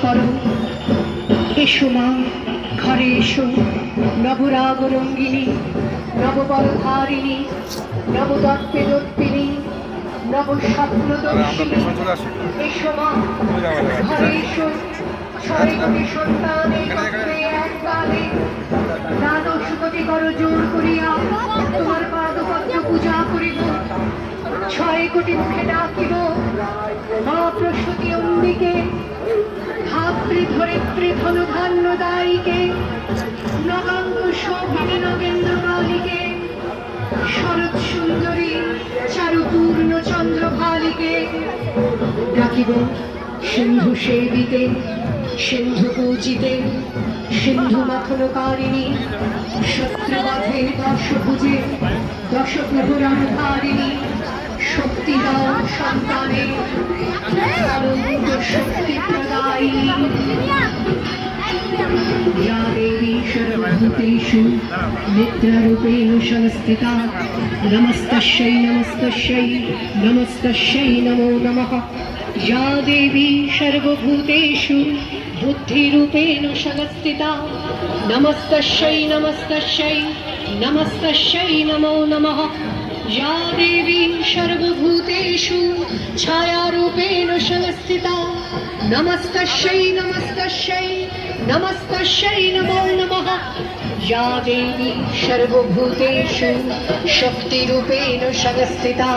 করো। এসো মা, ঘরে এসো, নবরাগ রঙ্গিনী, নববরধারিণী, নবদত্তদত্তিনী, নবস্বপ্নদর্শিনী। এসো মা, ঘরে এসো, ছয় কোটি সন্তান একত্রে এককালে দ্বাদশ কোটি কর জোর করিয়া তোমার পাদপদ্ম পূজা করিব। ছয় কোটি মুখে ডাকিব মা প্রসূতি অম্বিকে, ধাত্রী ধরিত্রী ধনুধান্য দায়ীকে, নগাঙ্গ শোভিনী নগেন্দ্র কালীকে, শরৎ সুন্দরী চারুপূর্ণ চন্দ্রভালিকে। ডাকিব সিন্ধু সেবিতে, সিন্ধু পূজিতে, সিন্ধু মাখনকারিণী, শত্রুবাধে দশভুজে, দশপ্রভুরাধারিণী, শক্তিদাও সন্তানে, অনন্ত শক্তি প্রদায়িনী। या देवी सर्वभूतेषु निद्रारूपेण संस्थिता नमस्तस्यै नमस्तस्यै नमस्तस्यै नमो नमः। या देवी सर्वभूतेषु बुद्धिरूपेण संस्थिता नमस्तस्यै नमस्तस्यै नमस्तस्यै नमो नमः। या देवी सर्वभूतेषु छायारूपेण संस्थिता नमस्तस्यै नमस्तस्यै नमस्तस्यै नमो नमः। या देवी सर्वभूतेषु शक्तिरूपेण संस्थिता